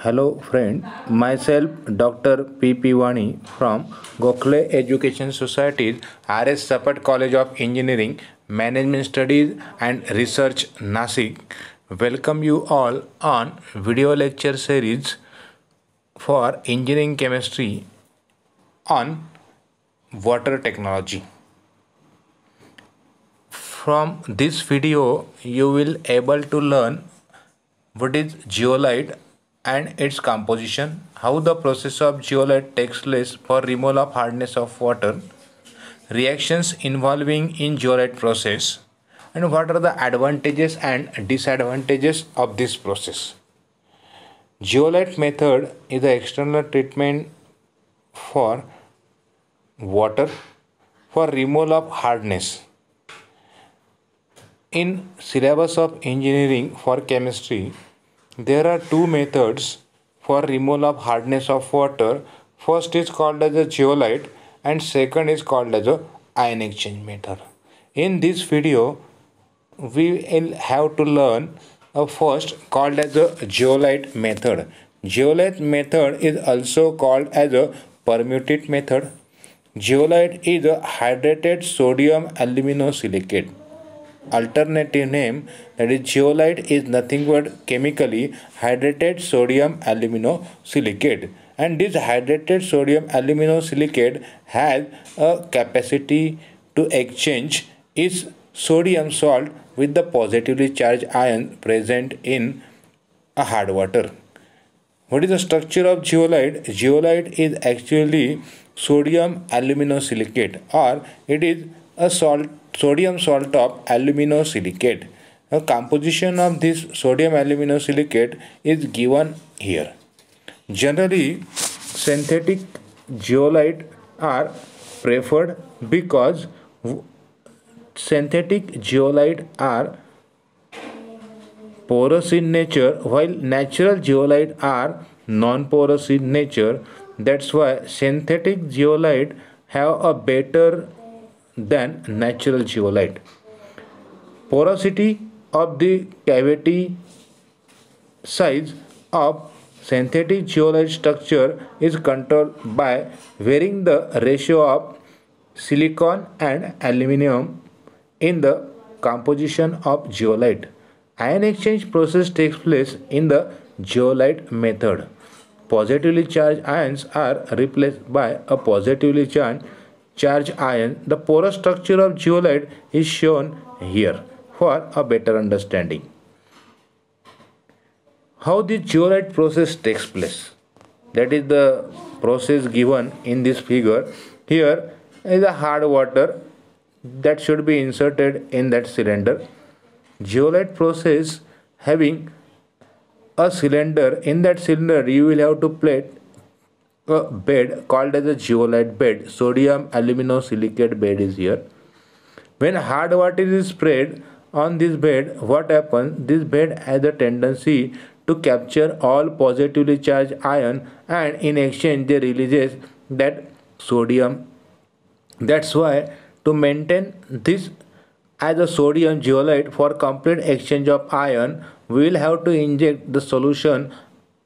Hello friend, myself Dr. P. Wani from Gokhale Education Society's RS Sapat College of Engineering, Management Studies and Research Nasik. Welcome you all on video lecture series for engineering chemistry on water technology. From this video you will able to learn what is zeolite and its composition, how the process of zeolite takes place for removal of hardness of water, reactions involving in zeolite process, and what are the advantages and disadvantages of this process. Zeolite method is the external treatment for water for removal of hardness. In syllabus of engineering for chemistry, there are two methods for removal of hardness of water. First is called as a zeolite and second is called as a ion exchange method. In this video, we will have to learn a first called as a zeolite method. Zeolite method is also called as a permutate method. Zeolite is a hydrated sodium aluminosilicate. Alternative name, that is zeolite, is nothing but chemically hydrated sodium aluminosilicate, and this hydrated sodium aluminosilicate has a capacity to exchange its sodium salt with the positively charged ion present in a hard water. What is the structure of zeolite? Zeolite is actually sodium aluminosilicate, or it is a sodium salt of aluminosilicate. The composition of this sodium aluminosilicate is given here. Generally, synthetic zeolite are preferred because synthetic zeolite are porous in nature, while natural zeolite are non-porous in nature. That's why synthetic zeolite have a better than natural zeolite. Porosity of the cavity size of synthetic zeolite structure is controlled by varying the ratio of silicon and aluminum in the composition of zeolite. Ion exchange process takes place in the zeolite method. Positively charged ions are replaced by a positively charged ion. The porous structure of zeolite is shown here for a better understanding. How the zeolite process takes place, that is the process given in this figure. Here is a hard water that should be inserted in that cylinder. Zeolite process having a cylinder. In that cylinder you will have to place a bed called as a zeolite bed. Sodium aluminosilicate bed is here. When hard water is sprayed on this bed, what happens? This bed has a tendency to capture all positively charged ion, and in exchange they releases that sodium. That's why to maintain this as a sodium zeolite for complete exchange of ion, we will have to inject the solution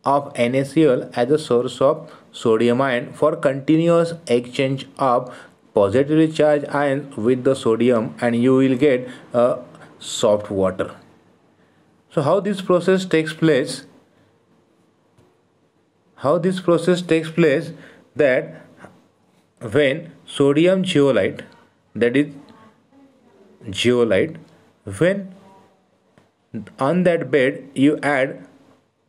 of NaCl as a source of sodium ion for continuous exchange of positively charged ions with the sodium, and you will get a soft water. So how this process takes place? That when sodium zeolite, that is zeolite, when on that bed you add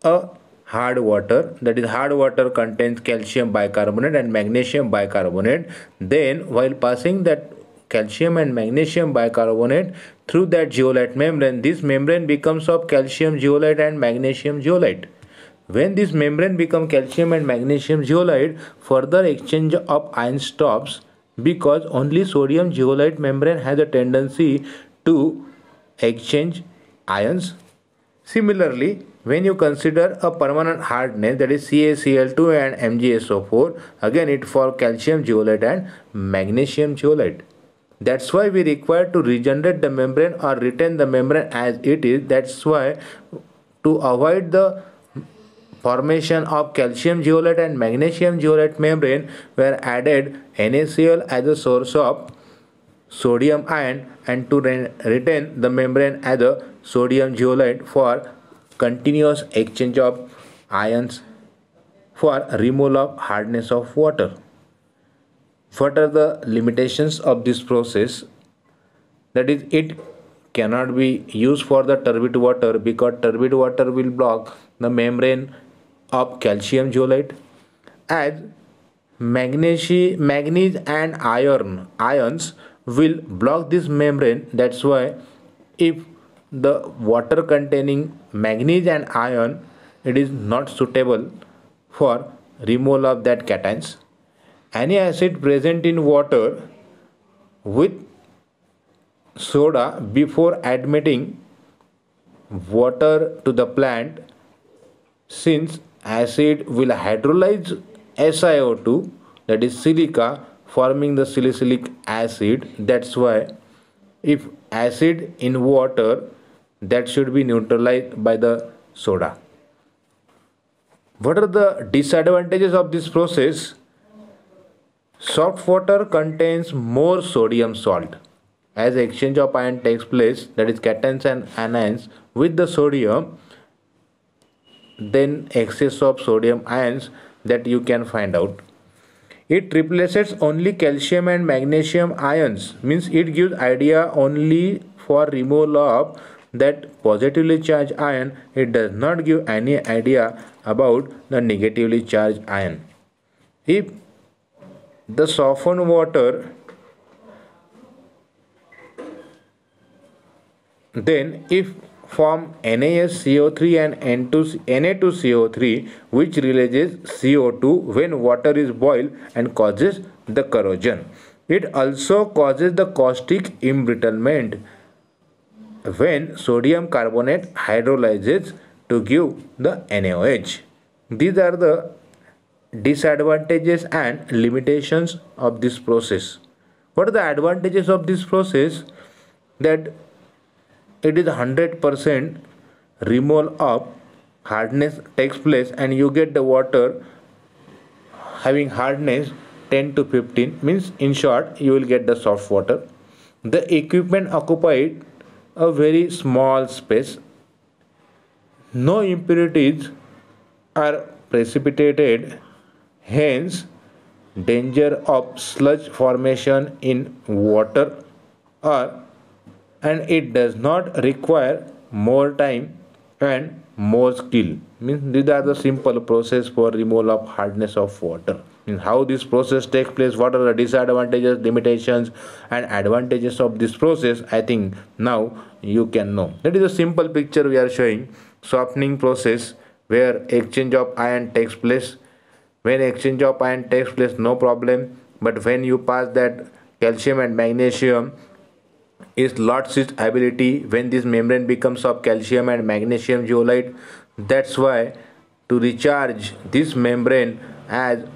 a hard water, that is hard water contains calcium bicarbonate and magnesium bicarbonate, then while passing that calcium and magnesium bicarbonate through that zeolite membrane, this membrane becomes of calcium zeolite and magnesium zeolite. When this membrane becomes calcium and magnesium zeolite, further exchange of ion stops because only sodium zeolite membrane has a tendency to exchange ions. Similarly, when you consider a permanent hardness, that is CaCl2 and MgSO4, again it for calcium zeolite and magnesium zeolite. That's why we require to regenerate the membrane or retain the membrane as it is. That's why to avoid the formation of calcium zeolite and magnesium zeolite membrane were added NaCl as a source of sodium ion and to retain the membrane as a sodium zeolite for continuous exchange of ions for removal of hardness of water. What are the limitations of this process? That is, it cannot be used for the turbid water because turbid water will block the membrane of calcium zeolite, as manganese and ions will block this membrane. That's why if the water containing manganese and iron, it is not suitable for removal of that cations. Any acid present in water with soda before admitting water to the plant, since acid will hydrolyze SiO2, that is silica, forming the salicylic acid. That's why if acid in water, that should be neutralized by the soda. What are the disadvantages of this process? Soft water contains more sodium salt. As exchange of ion takes place, that is cations and anions with the sodium, then excess of sodium ions that you can find out. It replaces only calcium and magnesium ions, means it gives idea only for removal of that positively charged ion. It does not give any idea about the negatively charged ion. If the softened water, then if form NaSCO3 and Na2CO3, which releases CO2 when water is boiled and causes the corrosion. It also causes the caustic embrittlement when sodium carbonate hydrolyzes to give the NaOH. These are the disadvantages and limitations of this process. What are the advantages of this process? That it is 100% removal of hardness takes place and you get the water having hardness 10 to 15, means in short you will get the soft water. The equipment occupied a very small space. No impurities are precipitated, hence danger of sludge formation in water, and it does not require more time and more skill. Means these are the simple process for removal of hardness of water. Means how this process takes place, what are the disadvantages, limitations and advantages of this process, I think now you can know. That is a simple picture we are showing. Softening process where exchange of ion takes place. When exchange of ion takes place, no problem, but when you pass that calcium and magnesium, is lost its ability when this membrane becomes of calcium and magnesium zeolite. That's why to recharge this membrane as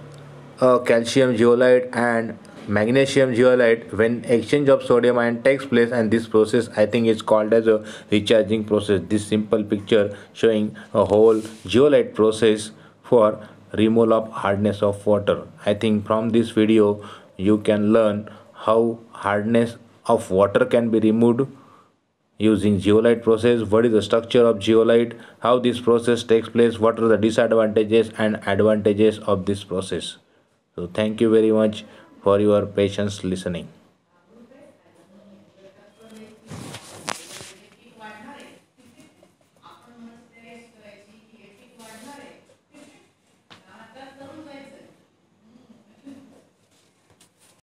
a calcium zeolite and magnesium zeolite, when exchange of sodium ion takes place, and this process I think is called as a recharging process. This simple picture showing a whole zeolite process for removal of hardness of water. I think from this video you can learn how hardness of water can be removed using zeolite process, what is the structure of zeolite, how this process takes place, what are the disadvantages and advantages of this process. So thank you very much for your patience listening.